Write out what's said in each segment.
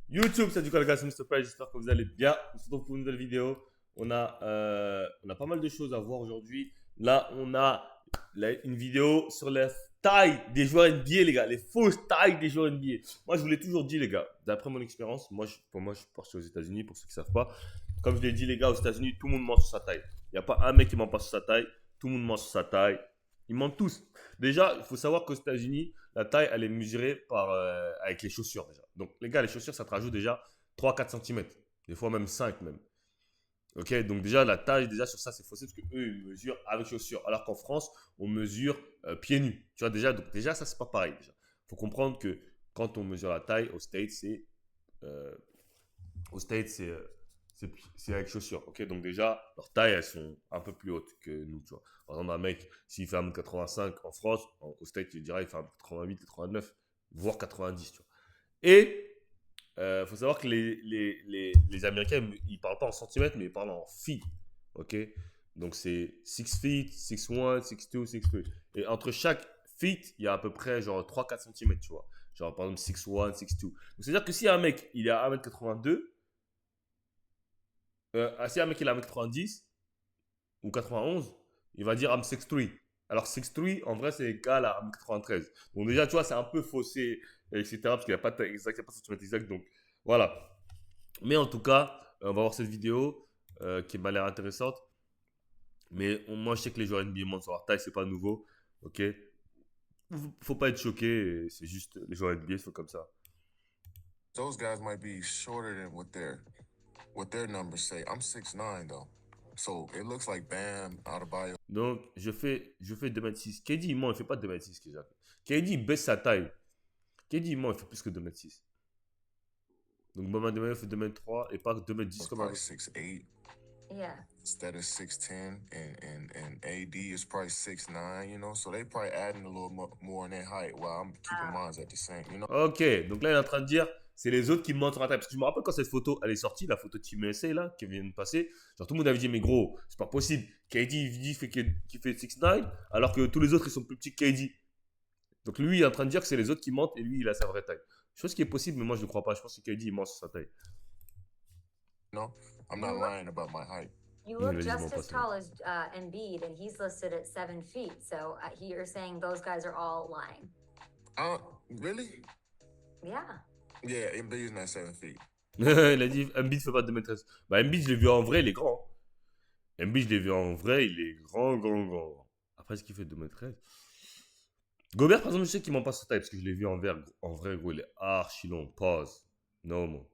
YouTube, c'est du coup les gars, c'est Mr. Price, j'espère que vous allez bien. On se retrouve pour une nouvelle vidéo. On a pas mal de choses à voir aujourd'hui. Là, on a une vidéo sur la taille des joueurs NBA, les gars, les fausses tailles des joueurs NBA. Moi, je vous l'ai toujours dit, les gars, d'après mon expérience, pour moi, je suis parti aux États-Unis, pour ceux qui ne savent pas. Comme je l'ai dit, les gars, aux États-Unis, tout le monde ment sur sa taille. Il n'y a pas un mec qui ment pas sur sa taille. Tout le monde ment sur sa taille. Ils mentent tous. Déjà, il faut savoir qu'aux États-Unis, la taille, elle est mesurée avec les chaussures déjà. Donc, les gars, les chaussures, ça te rajoute déjà 3-4 cm. Des fois même 5 même. Ok, donc déjà, la taille, déjà sur ça, c'est faussé parce qu'eux, ils mesurent avec chaussures. Alors qu'en France, on mesure pieds nus. Tu vois, déjà, donc déjà, ça, c'est pas pareil. Il faut comprendre que quand on mesure la taille, euh, au States, c'est avec chaussures. Ok, donc déjà, leurs tailles, elles sont un peu plus hautes que nous, tu vois. Par exemple, un mec, s'il fait 1,85 m en France, au States, il dirait il fait 1,88 m, 89, voire 90, tu vois. Et il faut savoir que les Américains, ils parlent pas en centimètres, mais ils parlent en feet. Ok, donc c'est 6 feet, 6'1, 6'2, 6'3. Et entre chaque feet, il y a à peu près genre 3-4 cm, tu vois. Genre par exemple 6'1, 6'2. Donc c'est-à-dire que si un mec, il est à 1m82, si un mec il est à 1m90 ou 91, il va dire I'm 6'3. Alors 6'3, en vrai, c'est égal à 1m93. Donc déjà, tu vois, c'est un peu faussé, etc. Parce qu'il n'y a pas de taille exacte, il n'y a pas de centimètre exact. Donc voilà. Mais en tout cas, on va voir cette vidéo qui m'a l'air intéressante. Mais moi, je sais que les joueurs NBA montent sur leur taille, c'est pas nouveau. Ok. Faut pas être choqué. C'est juste les joueurs NBA sont comme ça. Those guys might be shorter than what their numbers say. I'm 6'9" though. So it looks like Bam, Adebayo. Donc, je fais 2m6. KD, il ment, il fait pas 2m6. KD, il baisse sa taille. KD, il ment, il fait plus que 2m6. Donc, Bama Debayo fait 2m3 et pas 2m10 Was comme probably avant. 6'8" Yeah. instead of 6'10", and AD is probably 6'9", so they probably adding a little more in their height while I'm keeping mine at the same. Ok, donc là, il est en train de dire, c'est les autres qui me mentent sur la taille. Parce que je me rappelle quand cette photo, elle est sortie, la photo de Team USA, là, qui vient de passer. Genre, tout le monde avait dit, mais gros, c'est pas possible. KD, il dit qu'il fait 6'9", alors que tous les autres, ils sont plus petits que KD. Donc lui, il est en train de dire que c'est les autres qui mentent et lui, il a sa vraie taille. Chose qui est possible, mais moi, je ne crois pas. Je pense que KD, il ment sur sa taille. No, I'm not lying about my height. You Il look a dit, il ment just pas, as c'est bon. tall as Embiid, and he's listed at 7 feet. So you're saying those guys are all lying. Really? Yeah. Yeah, Embiid's not 7 feet. Il a dit, Embiid fait pas 2m13. Bah, Embiid, je l'ai vu en vrai, il est grand. Embiid, je l'ai vu en vrai, il est grand, grand, grand. Après, ce qu'il fait 2m13. Gobert, par exemple, je sais qu'il ment pas sur sa taille parce que je l'ai vu en vrai, gros, il est archi long. Pause. No more.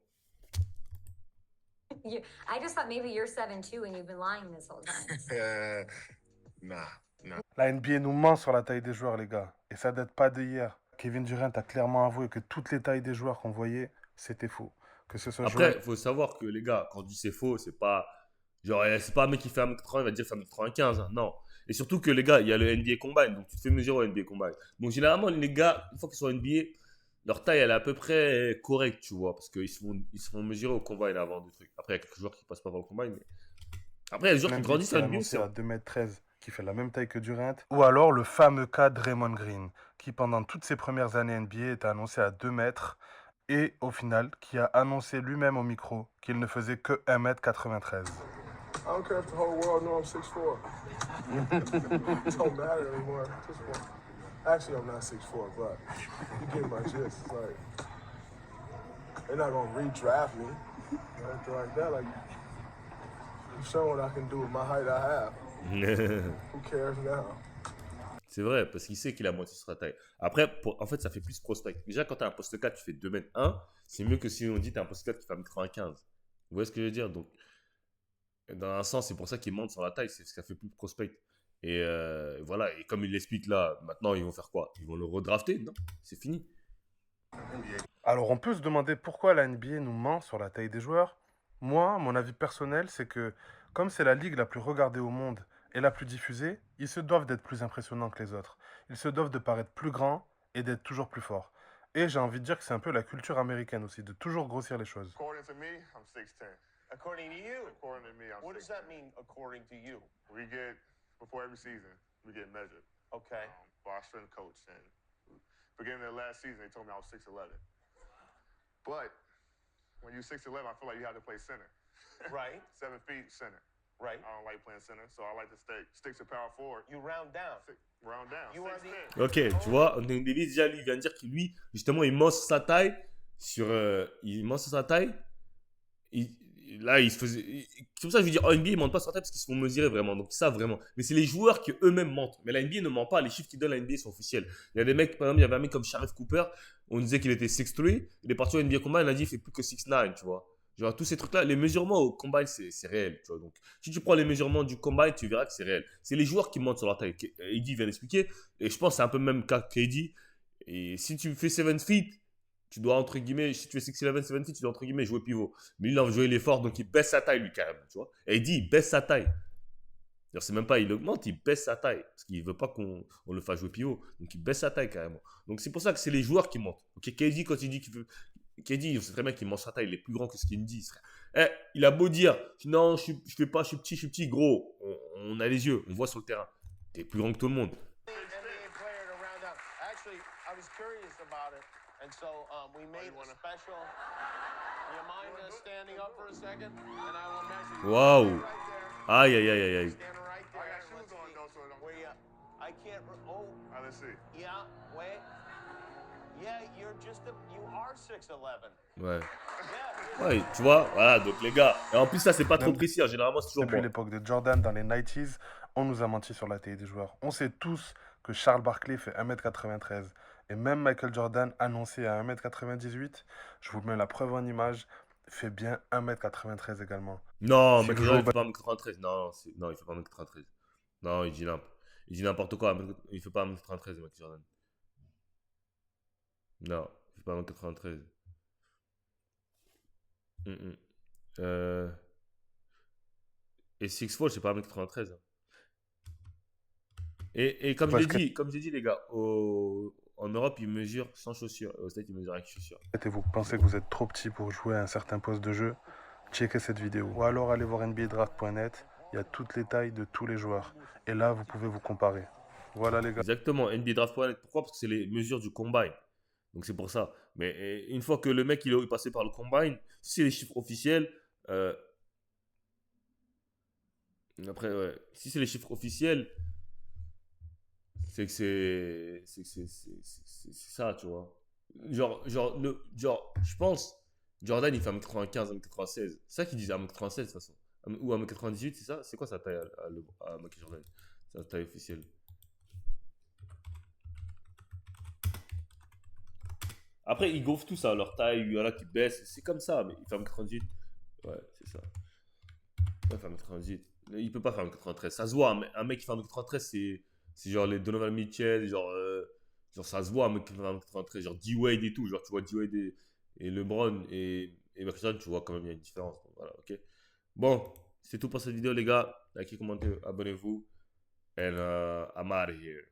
I just thought maybe you're 7'2" and you've been lying this whole time. Nah. La NBA nous ment sur la taille des joueurs, les gars. Et ça date pas d'hier. Kevin Durant a clairement avoué que toutes les tailles des joueurs qu'on voyait, c'était faux. Que ce soit Après, Joel. il faut savoir que les gars, quand on dit c'est faux, c'est pas. Genre, c'est pas un mec qui fait 1m80, il va dire fait 1m95. Hein, non. Et surtout que les gars, il y a le NBA Combine, donc tu te fais mesurer au NBA Combine. Donc généralement, les gars, une fois qu'ils sont NBA, leur taille, elle est à peu près correcte, tu vois, parce qu'ils se font mesurer au Combine avant du truc. Après, il y a quelques joueurs qui passent pas par le Combine. Mais... Après, il y a des joueurs qui Embiid grandissent qui en est NBA aussi. annoncé à Hein. 2m13, qui fait la même taille que Durant. Ou alors le fameux cas Draymond Green, qui pendant toutes ses premières années NBA était annoncé à 2 mètres. Et au final, qui a annoncé lui-même au micro qu'il ne faisait que 1m93. I don't care if the whole world knows I'm 6'4". It don't matter anymore. Actually, I'm not 6'4", but you get my gist. It's like, they're not gonna redraft me or anything like that. Like, I'm showing what I can do with my height I have. Who cares now? C'est vrai, parce qu'il sait qu'il a moitié sur sa taille. Après, en fait, ça fait plus prospect. Déjà, quand tu as un poste 4, tu fais 2m1, c'est mieux que si on dit tu as un poste 4 qui fait 1m95. Vous voyez ce que je veux dire? Donc, dans un sens, c'est pour ça qu'ils montent sur la taille, c'est ce qui fait plus prospect. Et voilà, et comme il l'explique là, maintenant, ils vont faire quoi? Ils vont le redrafter? Non, c'est fini. Alors on peut se demander pourquoi la NBA nous ment sur la taille des joueurs. Moi, mon avis personnel, c'est que comme c'est la ligue la plus regardée au monde et la plus diffusée, ils se doivent d'être plus impressionnants que les autres. Ils se doivent de paraître plus grands et d'être toujours plus forts. Et j'ai envie de dire que c'est un peu la culture américaine aussi, de toujours grossir les choses. According to me, I'm 6'10". According to you. According to me, I'm What does 6'10". that mean, according to you? We get, before every season, we get measured Okay. by our strength coach. And beginning of the last season, they told me I was 6'11". But when you're 6'11", I feel like you have to play center. Right. 7 feet center. Right. I don't like playing center, so I like to stick to power forward. You round down. Round down. You are 6'10". Ok, tu vois, Anthony Davis, déjà, lui, il vient de dire que lui, justement, il ment sur sa taille. Il ment sur sa taille. Là, il se faisait. C'est pour ça que je veux dire, en NBA, ils mentent pas sur la taille parce qu'ils se font mesurer vraiment. Donc, ils savent vraiment. Mais c'est les joueurs qui eux-mêmes mentent. Mais la NBA ne ment pas. Les chiffres qu'ils donnent à la NBA sont officiels. Il y a des mecs, par exemple, il y avait un mec comme Sharif Cooper. On disait qu'il était 6'3". Il est parti au NBA Combine. Il a dit qu'il fait plus que 6'9", tu vois. Genre, tous ces trucs-là, les mesurements au Combine, c'est réel, tu vois. Donc, si tu prends les mesurements du Combine, tu verras que c'est réel. C'est les joueurs qui mentent sur leur taille. Eddie vient d'expliquer. Et je pense que c'est un peu le même cas qu'Eddie. Et si tu fais 7 feet, tu dois, entre guillemets, si tu fais 6'11", 7 feet, tu dois, entre guillemets, jouer pivot. Mais lui, il a joué l'effort, donc il baisse sa taille, lui, carrément, tu vois. Et Eddie, il baisse sa taille. C'est même pas il augmente, il baisse sa taille. Parce qu'il veut pas qu'on le fasse jouer pivot. Donc, il baisse sa taille, carrément. Donc, c'est pour ça que c'est les joueurs qui mentent. Ok, KD, quand il dit qu'il veut. KD, c'est très bien qu'il mange sa taille, il est plus grand que ce qu'il dit. Il a beau dire, non, je fais pas, je suis petit, gros. On a les yeux, on voit sur le terrain. T'es plus grand que tout le monde. NBA player to round down. Actually, I was curious about it, and so we made a special. You mind standing up for a second, and I will measure you. Waouh. Right there. Aïe, aïe, aïe, aïe, aïe. Stand right there. I got and shoes let's on see though, so don't. where you. I can't. Oh, Let's see. yeah. Wait. Yeah, you're just a. You are 6'11". Ouais. Yeah. Ouais, tu vois, voilà, donc les gars. Et en plus, ça, c'est pas trop Même précis. Généralement, c'est toujours Depuis bon. l'époque de Jordan, dans les 90s, on nous a menti sur la taille des joueurs. On sait tous que Charles Barkley fait 1m93. Et même Michael Jordan, annoncé à 1m98, je vous mets la preuve en image, fait bien 1m93 également. Non, Si mais vous Jordan, il jouez fait pas 1m93. Non, il fait pas 1m93. Non, il dit n'importe quoi. Il fait pas 1m93, Michael Jordan. Non, il fait pas 1m93. Et 6'4", c'est pas 1m93. Et comme Parce j'ai dit, les gars, en Europe, ils mesurent sans chaussures. Aux States, ils mesurent avec chaussures. et vous pensez que vous êtes trop petit pour jouer à un certain poste de jeu, checkez cette vidéo. Ou alors allez voir NBADraft.net, il y a toutes les tailles de tous les joueurs. Et là, vous pouvez vous comparer. Voilà les gars. Exactement, NBA Draft.net. Pourquoi? Parce que c'est les mesures du combine. Donc c'est pour ça. Mais une fois que le mec il est passé par le combine, si c'est les chiffres officiels, après, ouais, si c'est les chiffres officiels, c'est que c'est ça, tu vois. Genre, je pense, Jordan il fait 1m95, 1m96. C'est ça qu'ils disent 1m96 de toute façon. Ou 1m98, c'est ça? C'est quoi sa taille à Michael Jordan? Sa taille officielle. Après, ils gonflent tout ça, leur taille, il y en a qui baissent, c'est comme ça, mais il fait 1m98. Ouais, c'est ça. Ouais, il fait 1m98. Il peut pas faire 1m93. Ça se voit, un mec qui fait 1m93, c'est genre les Donovan Mitchell, genre ça se voit, un mec qui fait 1m93, genre D-Wade et tout. Genre, tu vois D-Wade et LeBron et Michael Jordan, tu vois quand même, il y a une différence. Donc, voilà, ok. Bon, c'est tout pour cette vidéo, les gars. Likez, commentez, abonnez-vous. And I'm out of here.